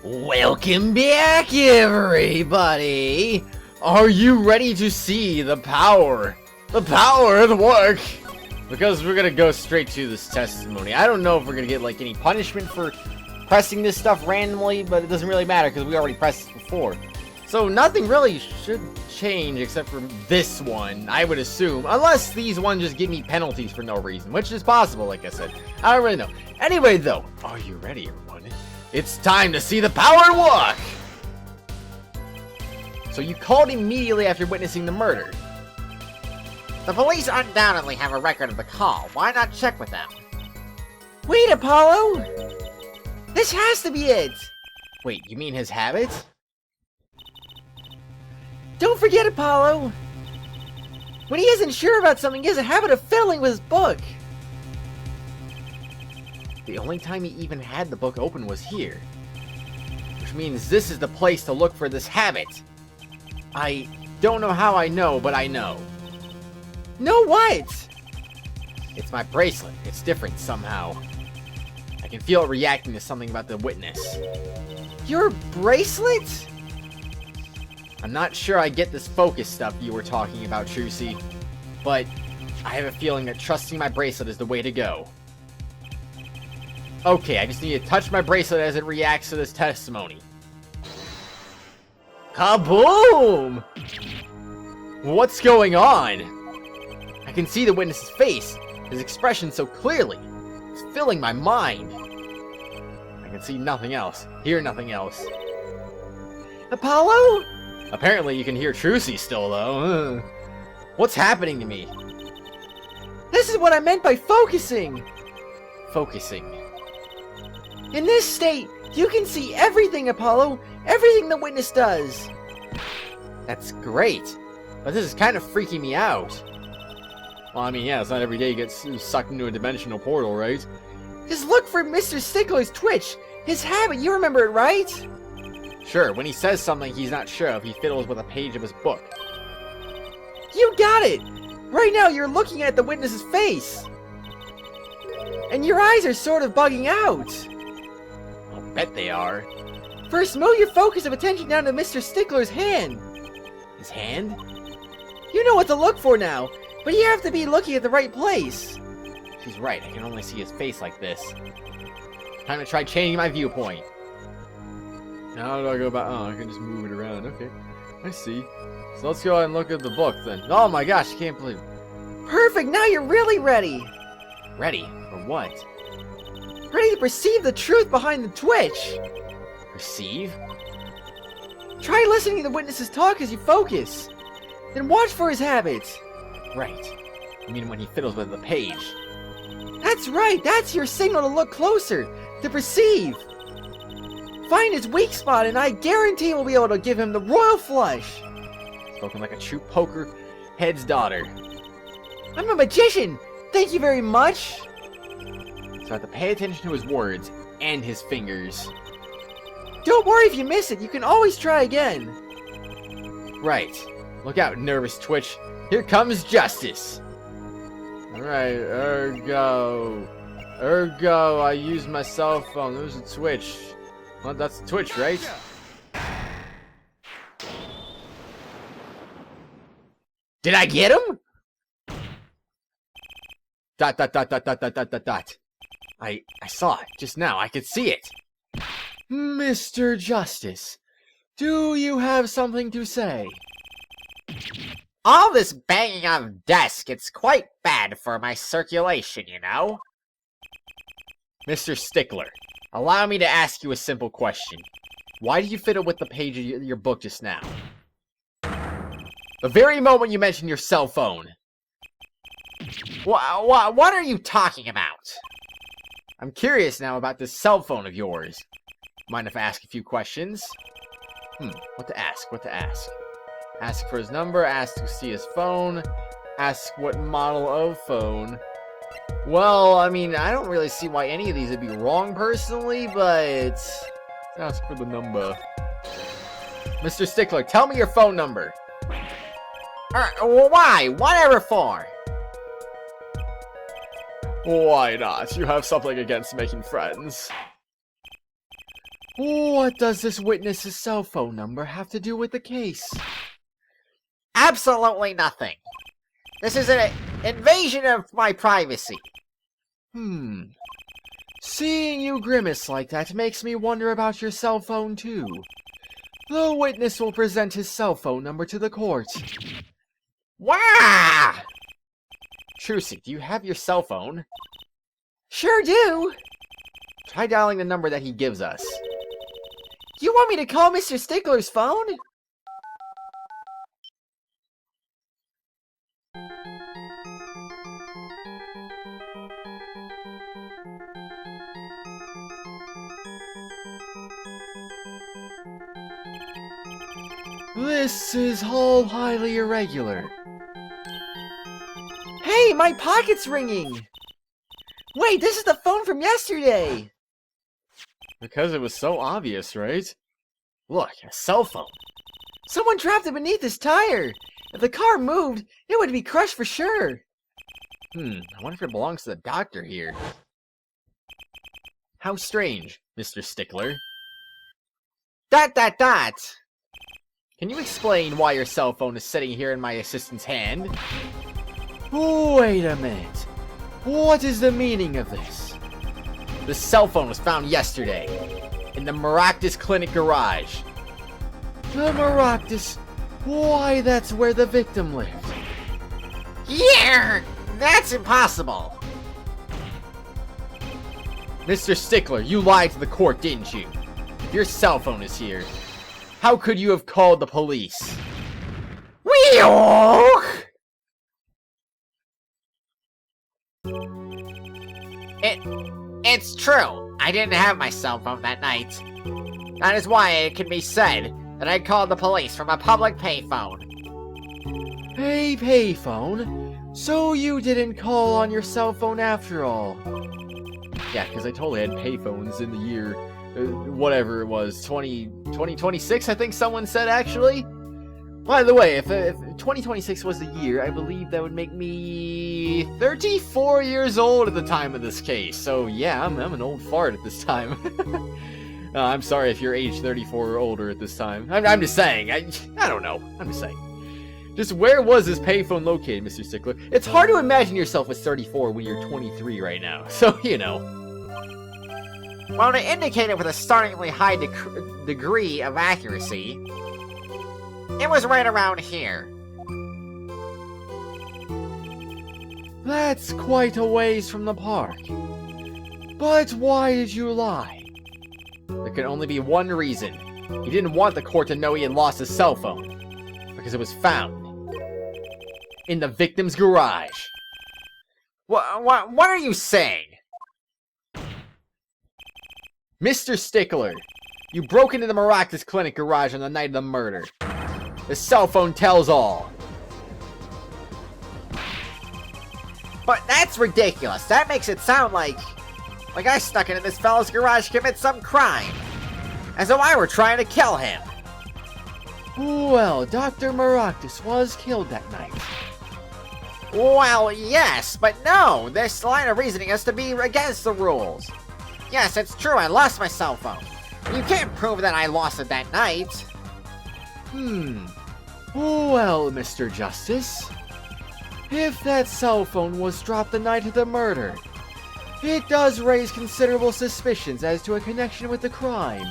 Welcome back, everybody! Are you ready to see the power? The power of the work! Because we're gonna go straight to this testimony. I don't know if we're gonna get, like, any punishment for pressing this stuff randomly, but it doesn't really matter because we already pressed this before. So nothing really should change except for this one, I would assume. Unless these ones just give me penalties for no reason, which is possible, like I said. I don't really know. Anyway, though, are you ready, everyone? It's time to see the power work! So you called immediately after witnessing the murder. The police undoubtedly have a record of the call. Why not check with them? Wait, Apollo! This has to be it! Wait, you mean his habits? Don't forget, Apollo! When he isn't sure about something, he has a habit of fiddling with his book. The only time he even had the book open was here. Which means this is the place to look for this habit. I don't know how I know, but I know. Know what? It's my bracelet. It's different somehow. I can feel it reacting to something about the witness. Your bracelet? I'm not sure I get this focus stuff you were talking about, Trucy. But I have a feeling that trusting my bracelet is the way to go. Okay, I just need to touch my bracelet as it reacts to this testimony. Kaboom! What's going on? I can see the witness's face, his expression so clearly. It's filling my mind. I can see nothing else, hear nothing else. Apollo? Apparently you can hear Trucy still, though. What's happening to me? This is what I meant by focusing! Focusing. In this state, you can see everything, Apollo! Everything the witness does! That's great, but this is kind of freaking me out. Well, I mean, yeah, it's not every day you get sucked into a dimensional portal, right? Just look for Mr. Stickler's twitch! His habit, you remember it, right? Sure, when he says something he's not sure of, he fiddles with a page of his book. You got it! Right now you're looking at the witness's face! And your eyes are sort of bugging out! I'll bet they are. First, move your focus of attention down to Mr. Stickler's hand. His hand? You know what to look for now, but you have to be looking at the right place. She's right, I can only see his face like this. Time to try changing my viewpoint. Now how do I go about? Oh, I can just move it around. Okay, I see. So let's go ahead and look at the book then. Oh my gosh, I can't believe it. Perfect, now you're really ready. Ready? For what? Ready to perceive the truth behind the twitch. Perceive? Try listening to the witness's talk as you focus. Then watch for his habits. Right. I mean when he fiddles with the page. That's right, that's your signal to look closer, to perceive. Find his weak spot and I guarantee we'll be able to give him the royal flush. Spoken like a true poker head's daughter. I'm a magician! Thank you very much! So I have to pay attention to his words and his fingers. Don't worry if you miss it, you can always try again. Right. Look out, nervous twitch. Here comes justice. Alright, ergo. Ergo, I use my cell phone. There's a twitch. Well, that's Twitch, right? Did I get him? Dot, dot, dot, dot, dot, dot, dot, dot, dot. I saw it just now. I could see it. Mr. Justice, do you have something to say? All this banging on desk, it's quite bad for my circulation, you know? Mr. Stickler, allow me to ask you a simple question. Why do you fiddle with the page of your book just now? The very moment you mentioned your cell phone. What are you talking about? I'm curious now about this cell phone of yours. Mind if I ask a few questions? What to ask? What to ask? Ask for his number, ask to see his phone, ask what model of phone. Well, I mean, I don't really see why any of these would be wrong personally, but let's ask for the number. Mr. Stickler, tell me your phone number. Why? Whatever for? Why not? You have something against making friends. What does this witness's cell phone number have to do with the case? Absolutely nothing. This is an invasion of my privacy. Seeing you grimace like that makes me wonder about your cell phone too. The witness will present his cell phone number to the court. Wah! Trucy, do you have your cell phone? Sure do. Try dialing the number that he gives us. You want me to call Mr. Stickler's phone? This is all highly irregular. Hey, my pocket's ringing! Wait, this is the phone from yesterday! Because it was so obvious, right? Look, a cell phone. Someone dropped it beneath his tire! If the car moved, it would be crushed for sure! I wonder if it belongs to the doctor here. How strange, Mr. Stickler. Dot. Can you explain why your cell phone is sitting here in my assistant's hand? Wait a minute. What is the meaning of this? The cell phone was found yesterday in the Maractus Clinic garage. The Maractus? Why, that's where the victim lived. Yeah, that's impossible. Mr. Stickler, you lied to the court, didn't you? If your cell phone is here, how could you have called the police? It's true. I didn't have my cell phone that night. That is why it can be said that I called the police from a public payphone. A payphone? So you didn't call on your cell phone after all? Yeah, because I totally had payphones in the year, whatever it was, 2026, I think someone said, actually. By the way, if 2026 was the year, I believe that would make me 34 years old at the time of this case. So yeah, I'm an old fart at this time. I'm sorry if you're age 34 or older at this time. I'm just saying. I don't know. I'm just saying. Just where was this payphone located, Mr. Stickler? It's hard to imagine yourself as 34 when you're 23 right now. So, you know. Well, to indicate it with a startlingly high degree of accuracy, it was right around here. That's quite a ways from the park. But why did you lie? There can only be one reason. He didn't want the court to know he had lost his cell phone. Because it was found in the victim's garage. What are you saying? Mr. Stickler, you broke into the Maractus Clinic garage on the night of the murder. The cell phone tells all. But that's ridiculous. That makes it sound like I snuck into this fellow's garage to commit some crime. As though I were trying to kill him. Well, Dr. Maractus was killed that night. Well, yes, but no. This line of reasoning has to be against the rules. Yes, it's true, I lost my cell phone. You can't prove that I lost it that night. Well, Mr. Justice, if that cell phone was dropped the night of the murder, it does raise considerable suspicions as to a connection with the crime.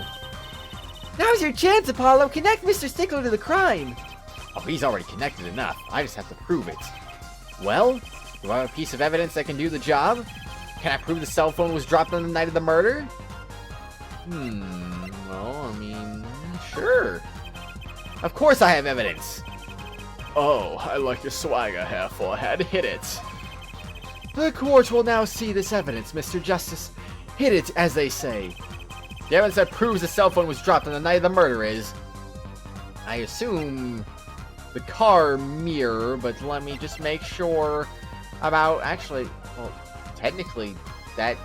Now's your chance, Apollo. Connect Mr. Stickler to the crime. Oh, he's already connected enough. I just have to prove it. Well, do I have a piece of evidence that can do the job? Can I prove the cell phone was dropped on the night of the murder? Well, I mean, sure. Of course I have evidence. Oh, I like your swagger, Half-Full. I had to hit it. The court will now see this evidence, Mr. Justice. Hit it, as they say. The evidence that proves the cell phone was dropped on the night of the murder is, I assume, the car mirror, but let me just make sure about, actually, well, technically, that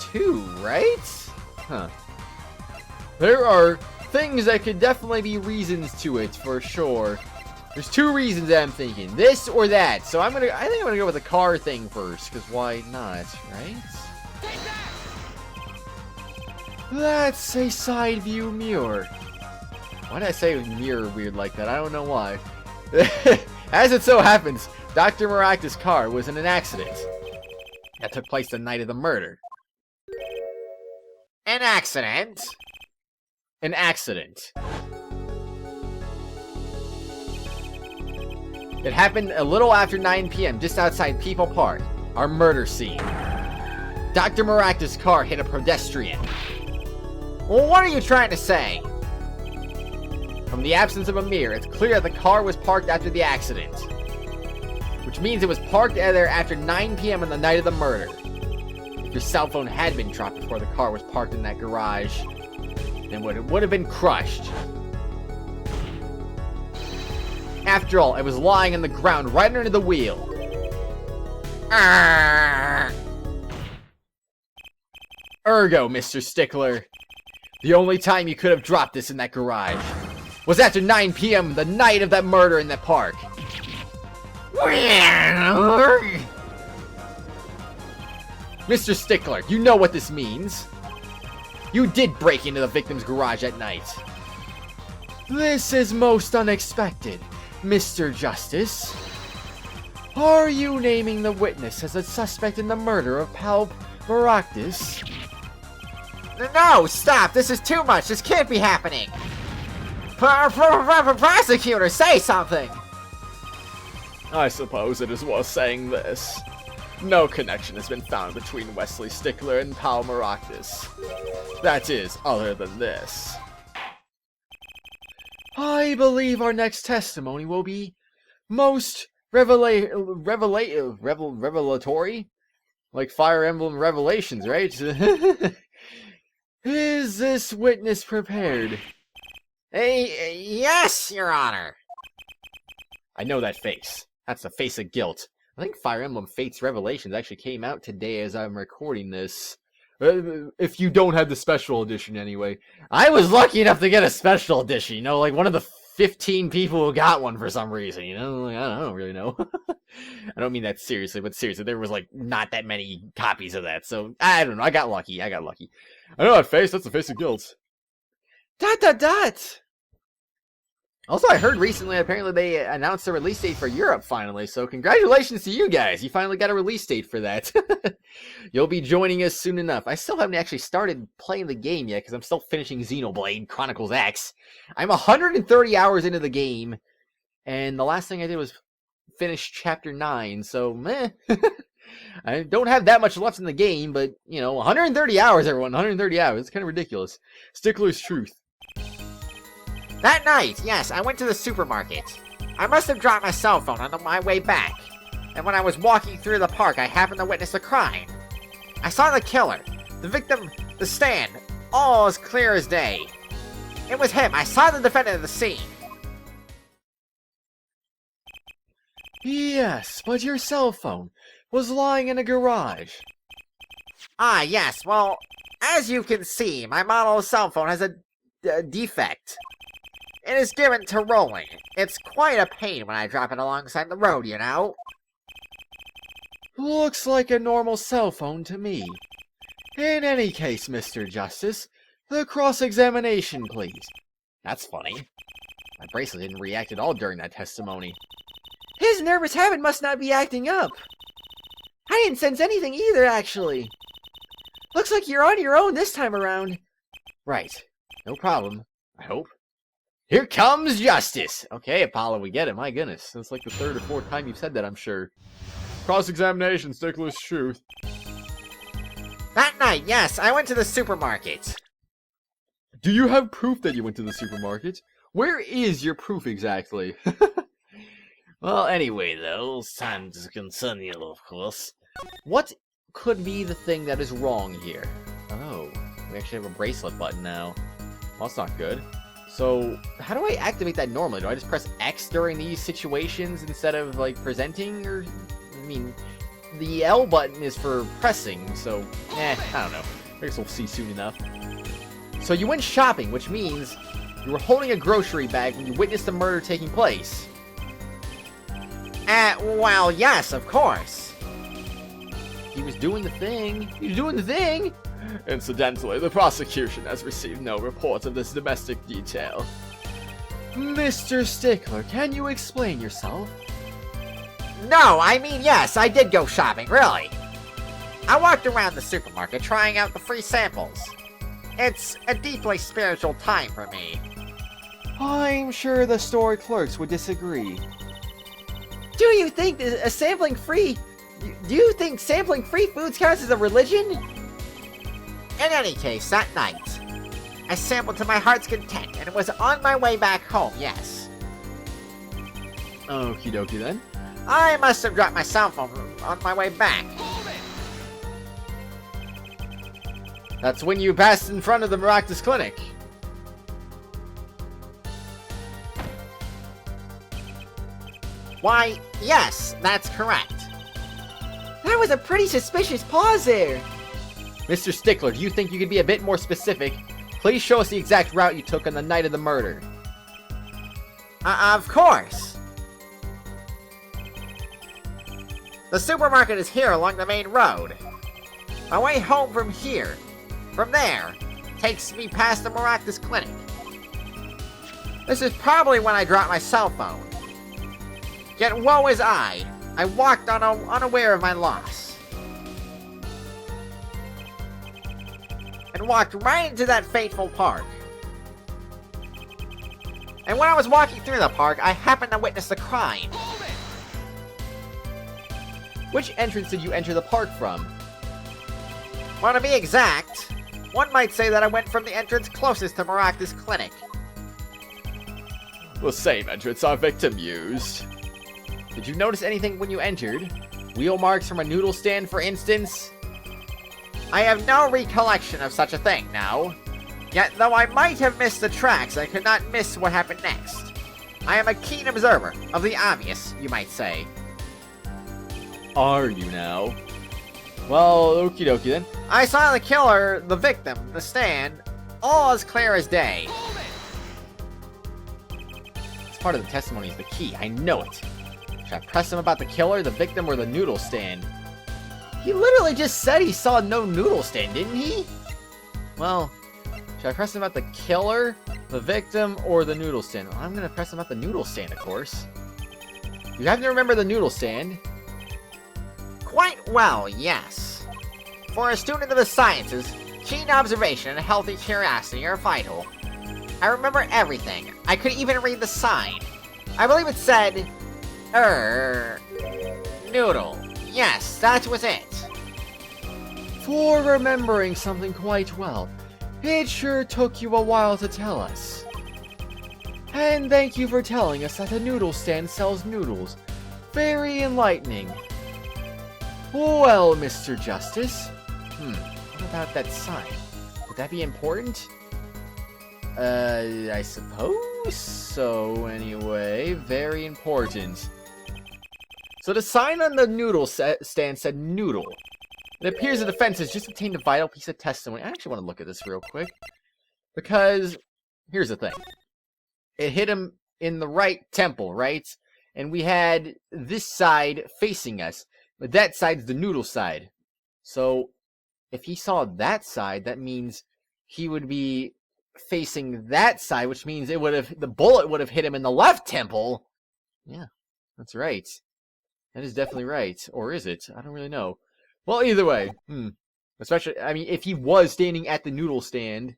too, right? Huh. There are things that could definitely be reasons to it, for sure. There's two reasons that I'm thinking, this or that. So I think I'm gonna go with the car thing first, because why not, right? That's a side view mirror. Why did I say mirror weird like that? I don't know why. As it so happens, Dr. Maractus' car was in an accident that took place the night of the murder. An accident? An accident. It happened a little after 9 p.m. just outside People Park, our murder scene. Dr. Maractus' car hit a pedestrian. Well, what are you trying to say? From the absence of a mirror, it's clear that the car was parked after the accident. Which means it was parked there after 9 p.m. on the night of the murder. If your cell phone had been dropped before the car was parked in that garage, then it would have been crushed. After all, it was lying on the ground right under the wheel. Ergo, Mr. Stickler, the only time you could have dropped this in that garage was after 9 p.m. the night of that murder in that park. Mr. Stickler, you know what this means. You did break into the victim's garage at night. This is most unexpected, Mr. Justice. Are you naming the witness as a suspect in the murder of Pal Maractus? No, stop! This is too much! This can't be happening! Prosecutor, say something! I suppose it is worth saying this. No connection has been found between Wesley Stickler and Pal Maractus. That is, other than this. I believe our next testimony will be most revelatory? Like Fire Emblem Revelations, right? Is this witness prepared? Yes, Your Honor. I know that face. That's the face of guilt. I think Fire Emblem Fates Revelations actually came out today as I'm recording this. If you don't have the special edition anyway. I was lucky enough to get a special edition, you know, like one of the 15 people who got one for some reason, you know? Like, I don't really know. I don't mean that seriously, but seriously, there was like not that many copies of that, so I don't know, I got lucky. I know that face, that's the face of guilt. Dot! Also, I heard recently, apparently they announced a release date for Europe finally, so congratulations to you guys. You finally got a release date for that. You'll be joining us soon enough. I still haven't actually started playing the game yet, because I'm still finishing Xenoblade Chronicles X. I'm 130 hours into the game, and the last thing I did was finish Chapter 9, so meh. I don't have that much left in the game, but, you know, 130 hours, everyone, 130 hours. It's kind of ridiculous. Stickler's truth. That night, yes, I went to the supermarket. I must have dropped my cell phone on my way back. And when I was walking through the park, I happened to witness a crime. I saw the killer, the victim, the stand, all as clear as day. It was him. I saw the defendant at the scene. Yes, but your cell phone was lying in a garage. Ah, yes, well, as you can see, my model cell phone has a defect. It is given to rolling. It's quite a pain when I drop it alongside the road, you know? Looks like a normal cell phone to me. In any case, Mr. Justice, the cross-examination, please. That's funny. My bracelet didn't react at all during that testimony. His nervous habit must not be acting up. I didn't sense anything either, actually. Looks like you're on your own this time around. Right. No problem. I hope. Here comes justice! Okay, Apollo, we get it. My goodness. That's like the third or fourth time you've said that, I'm sure. Cross-examination, Stickler's truth. That night, yes, I went to the supermarket. Do you have proof that you went to the supermarket? Where is your proof exactly? Well, anyway, though, it's time to concern you, of course. What could be the thing that is wrong here? Oh, we actually have a bracelet button now. Well, that's not good. So, how do I activate that normally? Do I just press X during these situations instead of, like, presenting? Or, I mean, the L button is for pressing, so, I don't know. I guess we'll see soon enough. So you went shopping, which means you were holding a grocery bag when you witnessed the murder taking place. Well, yes, of course. He was doing the thing. He was doing the thing! Incidentally, the prosecution has received no report of this domestic detail. Mr. Stickler, can you explain yourself? No, I mean, yes, I did go shopping, really. I walked around the supermarket trying out the free samples. It's a deeply spiritual time for me. I'm sure the store clerks would disagree. Do you think sampling free foods counts as a religion? In any case, that night, I sampled to my heart's content and was on my way back home, yes. Okie dokie then. I must have dropped my cell phone on my way back. That's when you passed in front of the Maractus Clinic. Why, yes, that's correct. That was a pretty suspicious pause there. Mr. Stickler, do you think you could be a bit more specific? Please show us the exact route you took on the night of the murder. Of course. The supermarket is here along the main road. My way home from here, from there, takes me past the Maractus Clinic. This is probably when I dropped my cell phone. Yet woe is I walked unaware of my loss. And walked right into that fateful park. And when I was walking through the park, I happened to witness the crime. Which entrance did you enter the park from? Well, to be exact, one might say that I went from the entrance closest to Maractus Clinic. The same entrance our victim used. Did you notice anything when you entered? Wheel marks from a noodle stand, for instance? I have no recollection of such a thing now. Yet, though I might have missed the tracks, I could not miss what happened next. I am a keen observer of the obvious, you might say. Are you now? Well, okie dokie then. I saw the killer, the victim, the stand, all as clear as day. This part of the testimony is the key. I know it. Should I press him about the killer, the victim, or the noodle stand? He literally just said he saw no noodle stand, didn't he? Well, should I press him about the killer, the victim, or the noodle stand? Well, I'm gonna press him about the noodle stand, of course. You have to remember the noodle stand. Quite well, yes. For a student of the sciences, keen observation and healthy curiosity are vital. I remember everything. I could even read the sign. I believe it said, noodle. Yes, that was it. For remembering something quite well. It sure took you a while to tell us. And thank you for telling us that the noodle stand sells noodles. Very enlightening. Well, Mr. Justice. What about that sign? Would that be important? I suppose so, anyway. Very important. So the sign on the noodle stand said noodle. It appears the defense has just obtained a vital piece of testimony. I actually want to look at this real quick. Because, here's the thing. It hit him in the right temple, right? And we had this side facing us. But that side's the noodle side. So, if he saw that side, that means he would be facing that side, which means the bullet would have hit him in the left temple. Yeah, that's right. That is definitely right. Or is it? I don't really know. Well, either way. Especially, I mean, if he was standing at the noodle stand,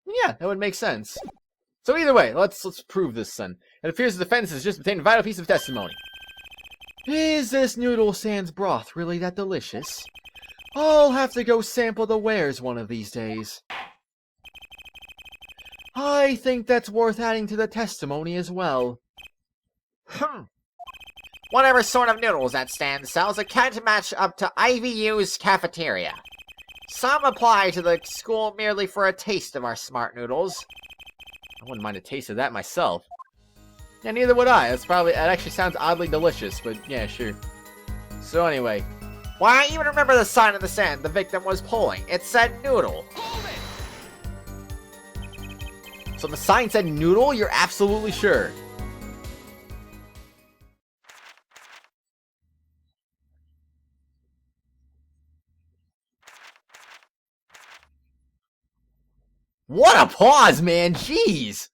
yeah, that would make sense. So either way, let's prove this, son. It appears the defense has just obtained a vital piece of testimony. Is this noodle stand's broth really that delicious? I'll have to go sample the wares one of these days. I think that's worth adding to the testimony as well. Whatever sort of noodles that stand sells, it can't match up to IVU's cafeteria. Some apply to the school merely for a taste of our smart noodles. I wouldn't mind a taste of that myself. Yeah, neither would I. That actually sounds oddly delicious, but yeah, sure. So anyway. Why, I even remember the sign in the sand the victim was pulling. It said noodle. So the sign said noodle? You're absolutely sure? What a pause, man! Jeez!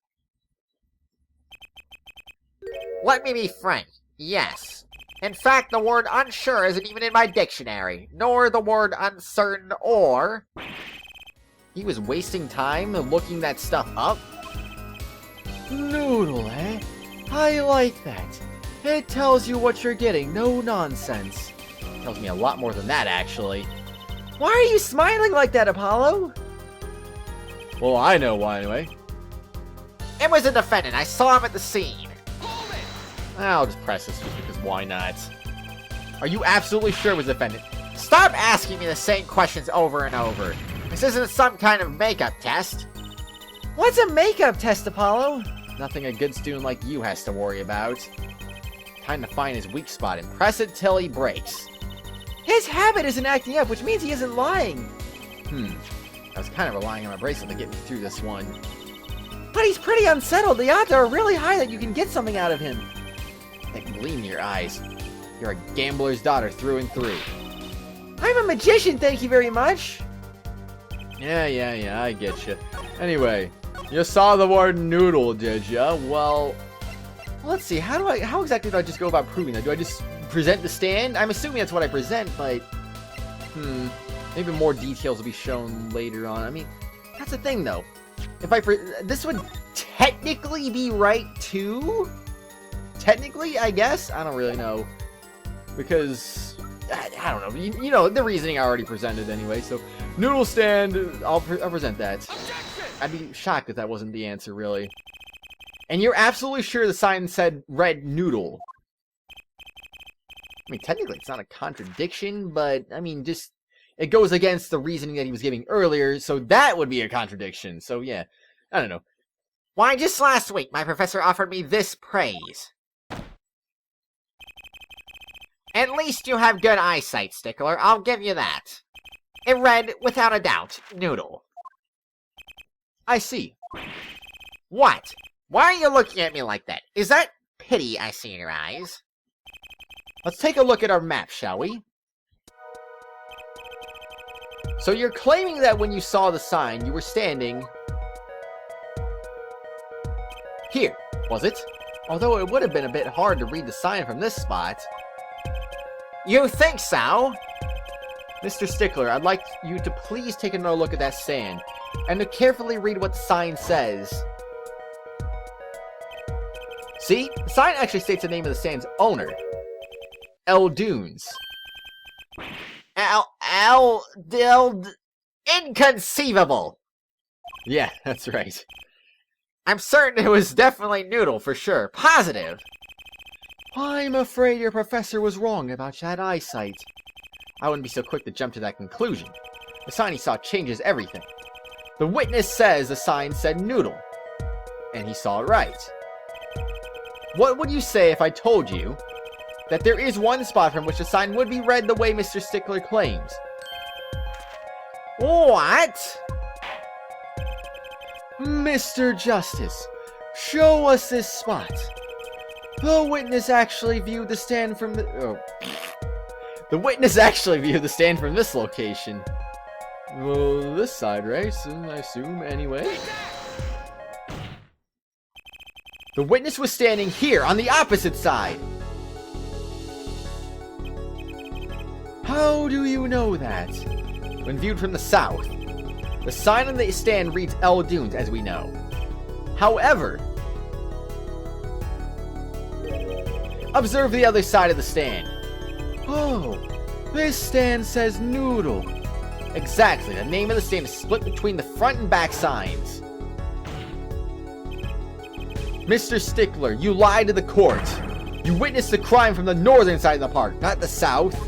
Let me be frank. Yes. In fact, the word unsure isn't even in my dictionary, nor the word uncertain or... He was wasting time looking that stuff up? Noodle, eh? I like that. It tells you what you're getting, no nonsense. Tells me a lot more than that, actually. Why are you smiling like that, Apollo? Well, I know why, anyway. It was a defendant. I saw him at the scene. I'll just press this just because why not? Are you absolutely sure it was a defendant? Stop asking me the same questions over and over. This isn't some kind of makeup test. What's a makeup test, Apollo? Nothing a good student like you has to worry about. Time to find his weak spot and press it till he breaks. His habit isn't acting up, which means he isn't lying. I was kind of relying on my bracelet to get me through this one. But he's pretty unsettled. The odds are really high that you can get something out of him. That gleam in your eyes. You're a gambler's daughter through and through. I'm a magician, thank you very much. Yeah, I get you. Anyway, you saw the word noodle, did ya? Well, Let's see, how exactly do I just go about proving that? Do I just present the stand? I'm assuming that's what I present, but... maybe more details will be shown later on. I mean, That's the thing, though. If I this would technically be right, too? technically, I guess? I don't really know. Because, I don't know. You know, the reasoning I already presented anyway, so... Noodle stand, I'll present that. I'd be shocked if that wasn't the answer, really. And you're absolutely sure the sign said red noodle. I mean, technically it's not a contradiction, but, I mean, just... It goes against the reasoning that he was giving earlier, so that would be a contradiction. So, yeah. I don't know. Why, just last week, my professor offered me this praise. At least you have good eyesight, Stickler. I'll give you that. It read, without a doubt, noodle. I see. What? Why are you looking at me like that? Is that pity I see in your eyes? Let's take a look at our map, shall we? So you're claiming that when you saw the sign, you were standing... here, was it? Although it would have been a bit hard to read the sign from this spot. You think so? Mr. Stickler, I'd like you to please take another look at that stand, and to carefully read what the sign says. See? The sign actually states the name of the stand's owner. Dunes. Inconceivable! Yeah, that's right. I'm certain it was definitely noodle for sure. Positive. I'm afraid your professor was wrong about that eyesight. I wouldn't be so quick to jump to that conclusion. The sign he saw changes everything. The witness says the sign said noodle, and he saw it right. What would you say if I told you that there is one spot from which the sign would be read the way Mr. Stickler claims? What? Mr. Justice, show us this spot. The witness actually viewed the stand from the... The witness actually viewed the stand from this location. Well, this side, right? I assume, anyway. The witness was standing here, on the opposite side. How do you know that? When viewed from the south, the sign on the stand reads Dunes, as we know. However, observe the other side of the stand. Oh, this stand says noodle. Exactly, the name of the stand is split between the front and back signs. Mr. Stickler, you lied to the court. You witnessed the crime from the northern side of the park, not the south.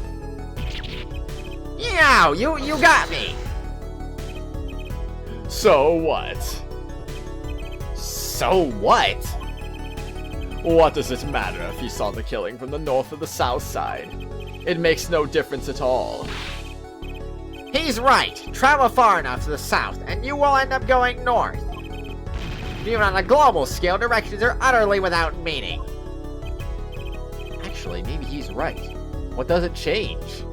Yow, you got me. So what? So what? What does it matter if you saw the killing from the north or the south side? It makes no difference at all. He's right. Travel far enough to the south, and you will end up going north. Even on a global scale, directions are utterly without meaning. Actually, maybe he's right. What does it change?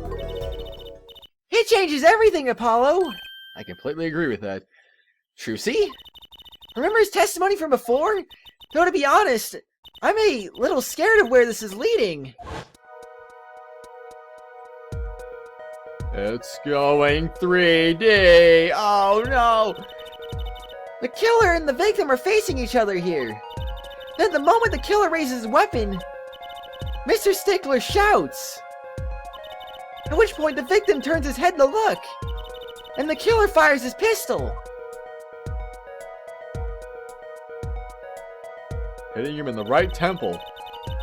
It changes everything, Apollo. I completely agree with that. Trucy? Remember his testimony from before? Though to be honest, I'm a little scared of where this is leading. It's going 3D. Oh no! The killer and the victim are facing each other here. Then the moment the killer raises his weapon, Mr. Stickler shouts. At which point the victim turns his head to look, and the killer fires his pistol. Hitting him in the right temple.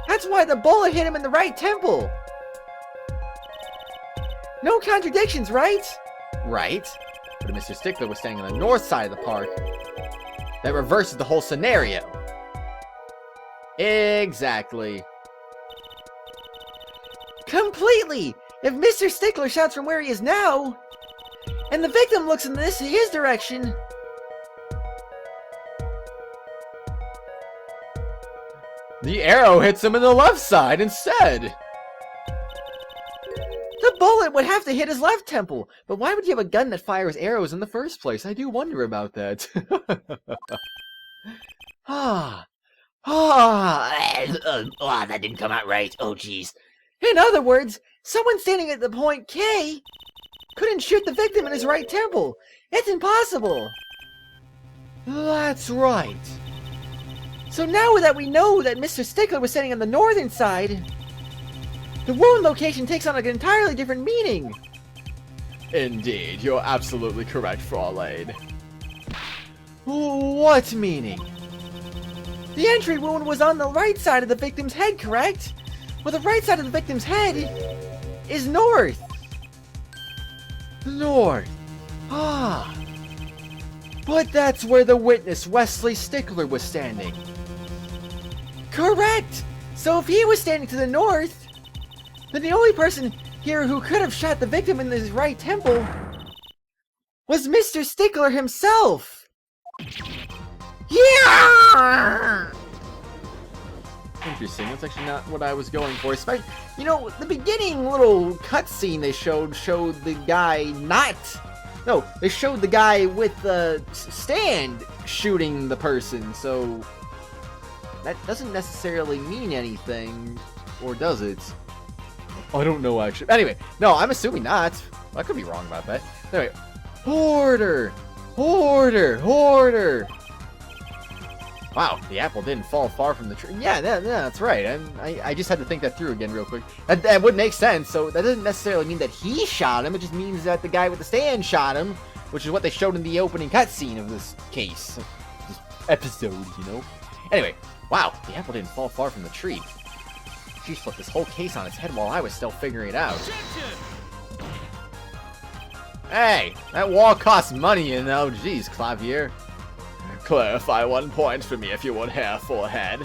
That's why the bullet hit him in the right temple. No contradictions, right? Right. But if Mr. Stickler was standing on the north side of the park, that reverses the whole scenario. Exactly. Completely! If Mr. Stickler shouts from where he is now, and the victim looks in his direction, The arrow hits him in the left side instead. the bullet would have to hit his left temple. But why would you have a gun that fires arrows in the first place? I do wonder about that. That didn't come out right. Oh, jeez. In other words, someone standing at the point K couldn't shoot the victim in his right temple. It's impossible. That's right. So now that we know that Mr. Stickler was standing on the northern side, the wound location takes on an entirely different meaning. Indeed, you're absolutely correct, Fraulein. What meaning? The entry wound was on the right side of the victim's head, correct? Well, the right side of the victim's head is north. North. Ah. But that's where the witness, Wesley Stickler, was standing. Correct! So if he was standing to the north, then the only person here who could have shot the victim in his right temple was Mr. Stickler himself! Yeah! Interesting. That's actually not what I was going for. You know, the beginning little cutscene they showed the guy not... No, they showed the guy with the stand shooting the person, so... That doesn't necessarily mean anything, or does it? I don't know, actually. Anyway, no, I'm assuming not. I could be wrong about that. Anyway, Hoarder! Hoarder! Hoarder! Wow, the apple didn't fall far from the tree. Yeah, that's right. I just had to think that through again real quick. That would make sense. So that doesn't necessarily mean that he shot him. It just means that the guy with the stand shot him, which is what they showed in the opening cutscene of this case. This episode, you know? Anyway, wow, the apple didn't fall far from the tree. She flipped this whole case on its head while I was still figuring it out. Hey, that wall costs money, you know. Jeez, Clavier. Clarify 1 point for me if you would have, forehead.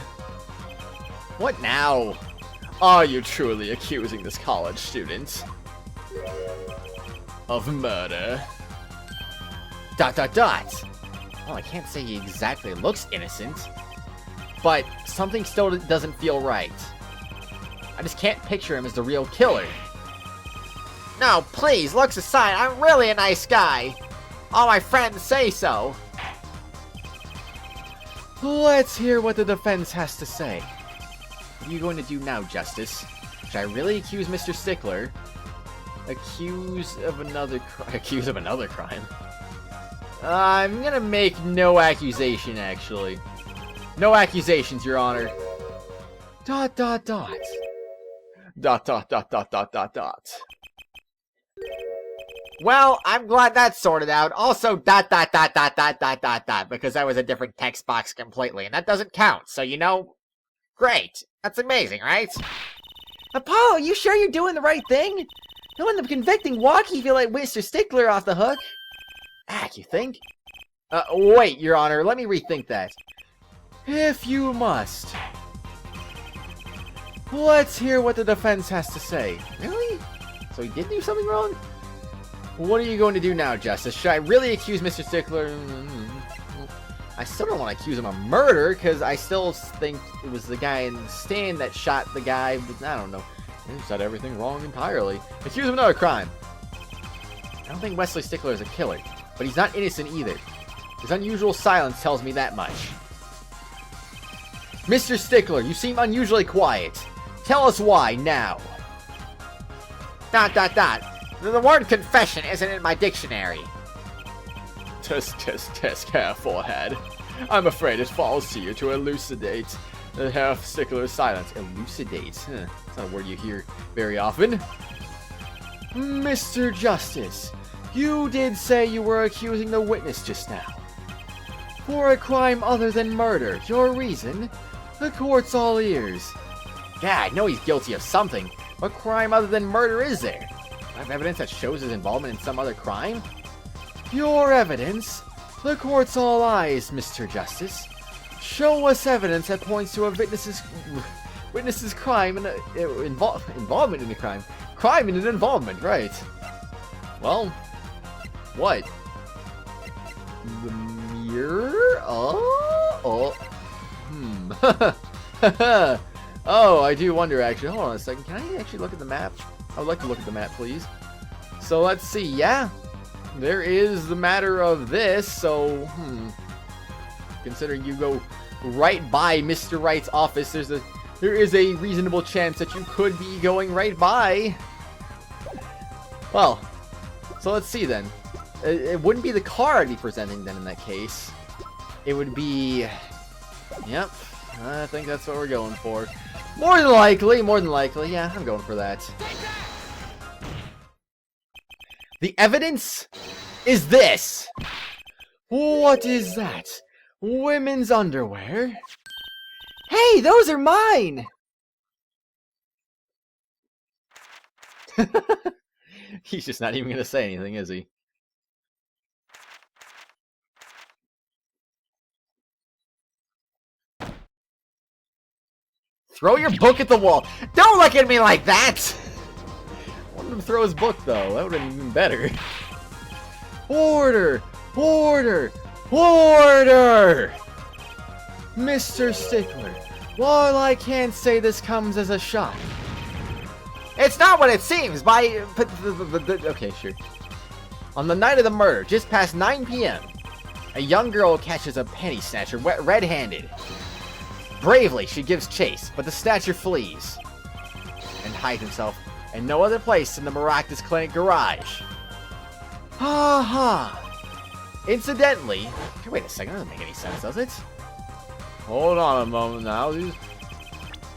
What now? Are you truly accusing this college student of murder? ... Well, I can't say he exactly looks innocent, but something still doesn't feel right. I just can't picture him as the real killer. No, please, looks aside, I'm really a nice guy. All my friends say so. Let's hear what the defense has to say. What are you going to do now, Justice? Should I really accuse Mr. Stickler? Accuse of another crime? I'm gonna make no accusation, actually. No accusations, Your Honor. ... Well, I'm glad that's sorted out. Also, ... because that was a different text box completely, and that doesn't count, so you know... Great. That's amazing, right? Apollo, you sure you're doing the right thing? You'll end up convicting Walkie if you let Mr. Stickler off the hook. You think? Wait, Your Honor, let me rethink that. If you must. Let's hear what the defense has to say. Really? So he did do something wrong? What are you going to do now, Justice? Should I really accuse Mr. Stickler? I still don't want to accuse him of murder, because I still think it was the guy in the stand that shot the guy, but I don't know. He said everything wrong entirely. Accuse him of another crime. I don't think Wesley Stickler is a killer, but he's not innocent either. His unusual silence tells me that much. Mr. Stickler, you seem unusually quiet. Tell us why, now. ... The word confession isn't in my dictionary. Test, careful, head. I'm afraid it falls to you to elucidate the half Stickler's silence. Elucidate? Huh. It's not a word you hear very often. Mr. Justice, you did say you were accusing the witness just now. For a crime other than murder, your reason? The court's all ears. Yeah, I know he's guilty of something. What crime other than murder is there? I have evidence that shows his involvement in some other crime? Your evidence? The court's all eyes, Mr. Justice. Show us evidence that points to a witness's crime and involvement in the crime. Crime and an involvement, right. Well, what? The mirror? Oh, I do wonder, actually. Hold on a second. Can I actually look at the map? I would like to look at the map, please. So, let's see. Yeah, there is the matter of this. So, considering you go right by Mr. Wright's office, there is a reasonable chance that you could be going right by. Well, so let's see then. It wouldn't be the car I'd be presenting then in that case. It would be... Yep, I think that's what we're going for. More than likely, yeah, I'm going for that. The evidence is this! What is that? Women's underwear? Hey, those are mine! He's just not even going to say anything, is he? Throw your book at the wall. Don't look at me like that! I wanted him to throw his book, though. That would have been even better. Order! Order! Order! Mr. Stickler, while I can't say this comes as a shock. It's not what it seems, Okay, sure. On the night of the murder, just past 9 p.m., a young girl catches a penny snatcher red-handed. Bravely, she gives chase, but the snatcher flees and hides himself in no other place than the Maractus Clinic garage. Ha ha! Incidentally, wait a second, that doesn't make any sense, does it? Hold on a moment now.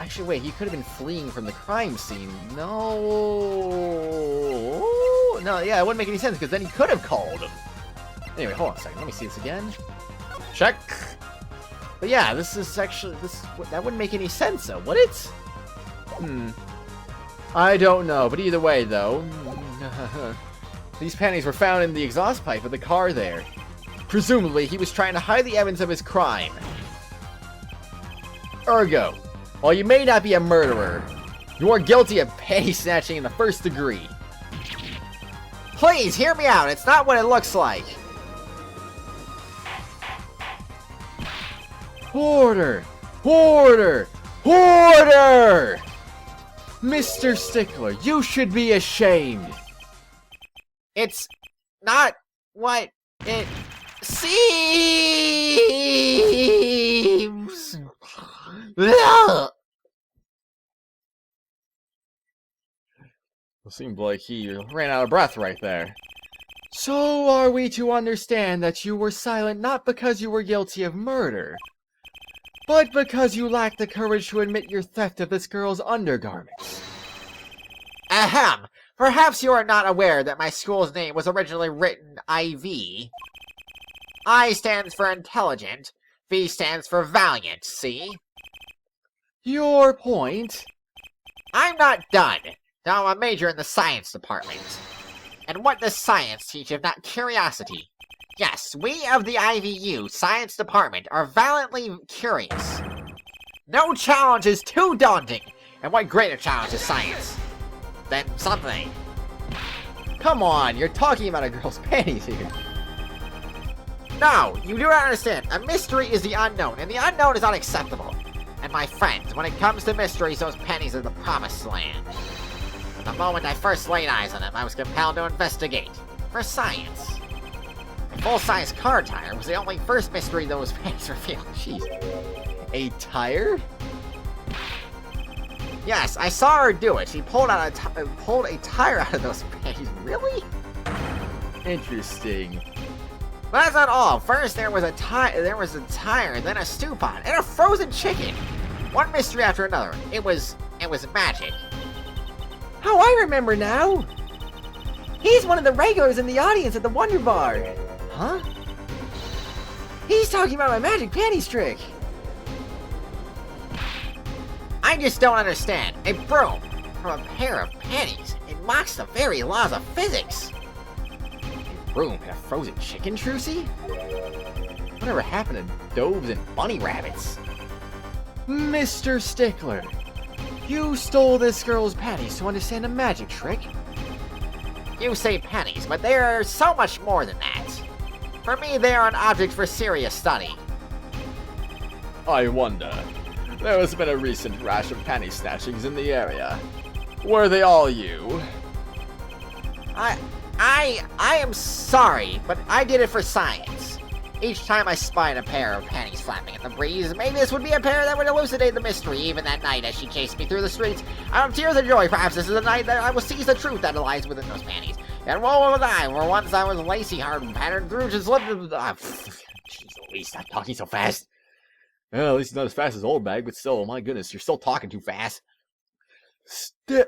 Actually, wait, he could have been fleeing from the crime scene. No, yeah, it wouldn't make any sense because then he could have called him. Anyway, hold on a second. Let me see this again. Check. But yeah, this is actually that wouldn't make any sense, though, would it? I don't know, but either way, though, these panties were found in the exhaust pipe of the car there. Presumably, he was trying to hide the evidence of his crime. Ergo, while you may not be a murderer, you are guilty of penny snatching in the first degree. Please, hear me out. It's not what it looks like. Order! Order! Order! Mr. Stickler, you should be ashamed. It's not what it seems. It seemed like he ran out of breath right there. So are we to understand that you were silent not because you were guilty of murder, but because you lacked the courage to admit your theft of this girl's undergarments? Ahem. Perhaps you are not aware that my school's name was originally written IV. I stands for intelligent, V stands for valiant, see? Your point? I'm not done. Now I'm a major in the science department. And what does science teach if not curiosity? Yes, we of the IVU science department are valiantly curious. No challenge is too daunting, and what greater challenge is science than something? Come on, you're talking about a girl's panties here. No, you do not understand. A mystery is the unknown, and the unknown is unacceptable. And my friends, when it comes to mysteries, those pennies are the promised land. From the moment I first laid eyes on them, I was compelled to investigate. For science. I full-size car tire was the only first mystery those panties revealed. Jeez. A tire? Yes, I saw her do it. She pulled a tire out of those panties. Really? Interesting. But that's not all. First there was a tire, then a stew pot, and a frozen chicken. One mystery after another. It was magic. Oh, I remember now! He's one of the regulars in the audience at the Wonder Bar! Huh? He's talking about my magic panties trick! I just don't understand. A broom from a pair of panties. It mocks the very laws of physics. A broom and a frozen chicken, Trucy? Whatever happened to doves and bunny rabbits? Mr. Stickler, you stole this girl's panties to understand a magic trick? You say panties, but they are so much more than that. For me, they are an object for serious study. I wonder. There has been a recent rash of panty snatchings in the area. Were they all you? I am sorry, but I did it for science. Each time I spied a pair of panties flapping in the breeze, maybe this would be a pair that would elucidate the mystery. Even that night as she chased me through the streets, I have tears of joy. Perhaps this is the night that I will seize the truth that lies within those panties. And woe will I, for once I was lacy hard and patterned through to slip. Jeez Louise, stop talking so fast. Well, at least not as fast as Old Bag, but still, my goodness, you're still talking too fast. Still,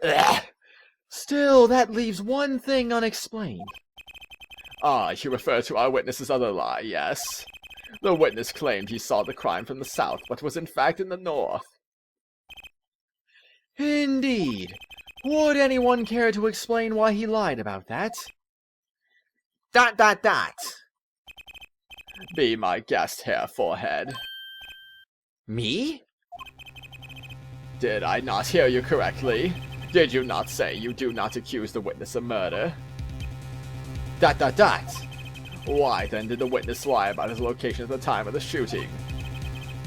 that leaves one thing unexplained. Ah, you refer to our witness's other lie, yes. The witness claimed he saw the crime from the south, but was in fact in the north. Indeed. Would anyone care to explain why he lied about that? ... Be my guest, Hair Forehead. Me? Did I not hear you correctly? Did you not say you do not accuse the witness of murder? ... Why then did the witness lie about his location at the time of the shooting?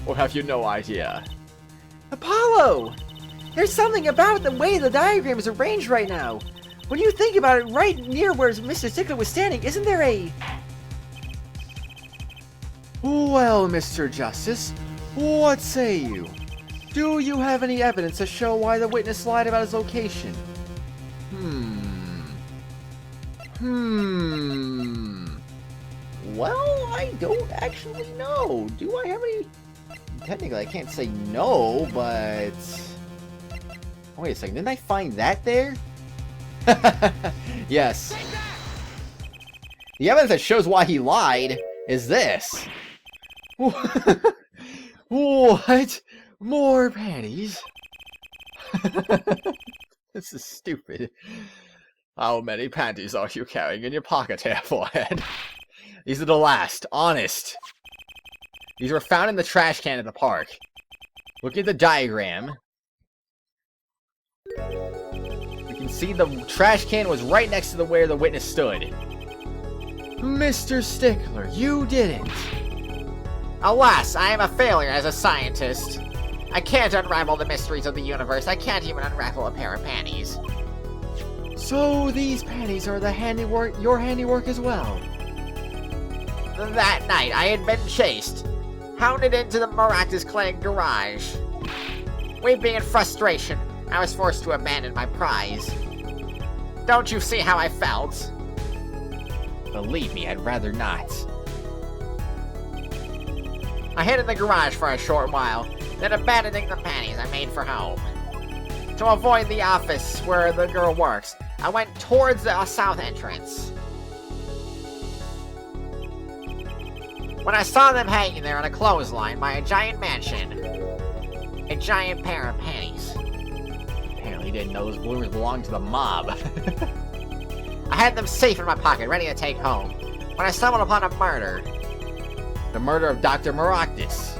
Or have you no idea? Apollo! There's something about the way the diagram is arranged right now. When you think about it, right near where Mr. Stickler was standing, isn't there a... Well, Mr. Justice, what say you? Do you have any evidence to show why the witness lied about his location? Well, I don't actually know. Do I have any... Technically, I can't say no, but... Wait a second, didn't I find that there? Yes. The evidence that shows why he lied is this. What? More panties? This is stupid. How many panties are you carrying in your pocket, Hair Forehead? These are the last, honest. These were found in the trash can at the park. Look at the diagram. You can see the trash can was right next to where the witness stood. Mr. Stickler, you didn't. Alas, I am a failure as a scientist. I can't unravel the mysteries of the universe. I can't even unravel a pair of panties. So these panties are the handiwork, your handiwork as well. That night, I had been chased, hounded into the Maractus Clan garage. Weeping in frustration, I was forced to abandon my prize. Don't you see how I felt? Believe me, I'd rather not. I hid in the garage for a short while, then abandoning the panties, I made for home. To avoid the office where the girl works, I went towards the south entrance. When I saw them hanging there on a clothesline by a giant mansion, a giant pair of panties. Apparently didn't know those bloomers belonged to the mob. I had them safe in my pocket, ready to take home, when I stumbled upon a murder. The murder of Dr. Maractus.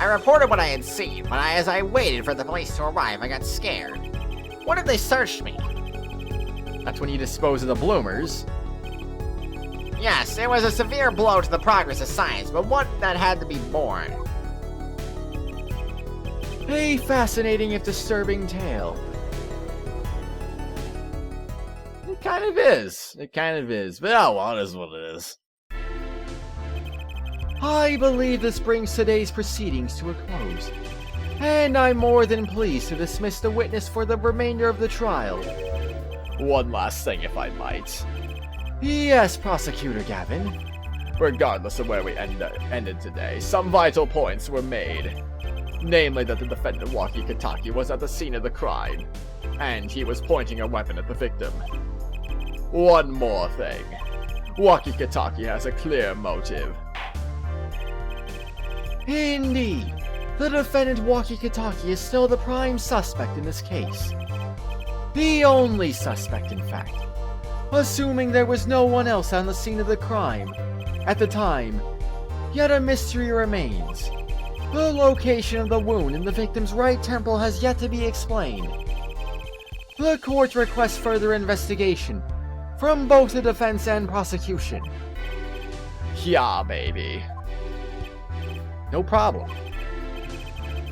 I reported what I had seen, but as I waited for the police to arrive, I got scared. What if they searched me? That's when you dispose of the bloomers. Yes, it was a severe blow to the progress of science, but one that had to be borne. A fascinating if disturbing tale. It kind of is. It kind of is. But oh well, it is what it is. I believe this brings today's proceedings to a close, and I'm more than pleased to dismiss the witness for the remainder of the trial. One last thing, if I might. Yes, Prosecutor Gavin. Regardless of where we ended today, some vital points were made. Namely that the defendant Waki Kitaki was at the scene of the crime, and he was pointing a weapon at the victim. One more thing. Waki Kitaki has a clear motive. Indeed, the defendant Waki Kitaki is still the prime suspect in this case. The only suspect, in fact. Assuming there was no one else on the scene of the crime at the time, yet a mystery remains. The location of the wound in the victim's right temple has yet to be explained. The court requests further investigation from both the defense and prosecution. Yeah, baby. No problem.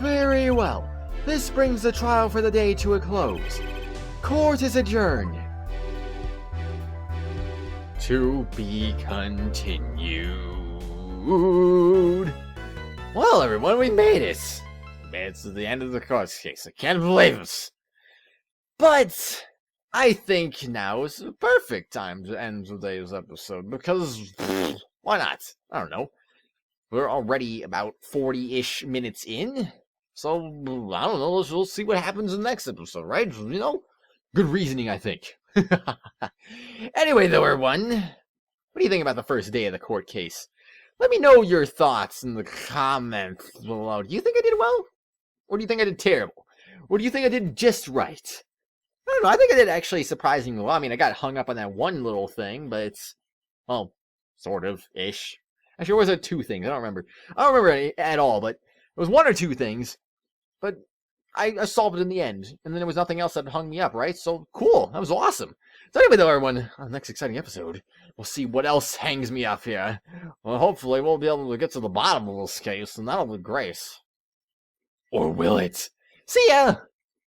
Very well. This brings the trial for the day to a close. Court is adjourned. To be continued. Well, everyone, we made it. We made it to the end of the court case. I can't believe it. But I think now is the perfect time to end today's episode because why not? I don't know. We're already about 40-ish minutes in. So, I don't know, we'll see what happens in the next episode, right? You know? Good reasoning, I think. Anyway, though, everyone, what do you think about the first day of the court case? Let me know your thoughts in the comments below. Do you think I did well? Or do you think I did terrible? Or do you think I did just right? I don't know, I think I did actually surprisingly well. I mean, I got hung up on that one little thing, but it's, well, sort of-ish. Actually, or was it two things? I don't remember. I don't remember any at all, but it was one or two things. But I solved it in the end, and then there was nothing else that hung me up, right? So, cool. That was awesome. So anyway, though, everyone, on the next exciting episode, we'll see what else hangs me up here. Well, hopefully we'll be able to get to the bottom of this case, and that'll be great. Or will it? See ya!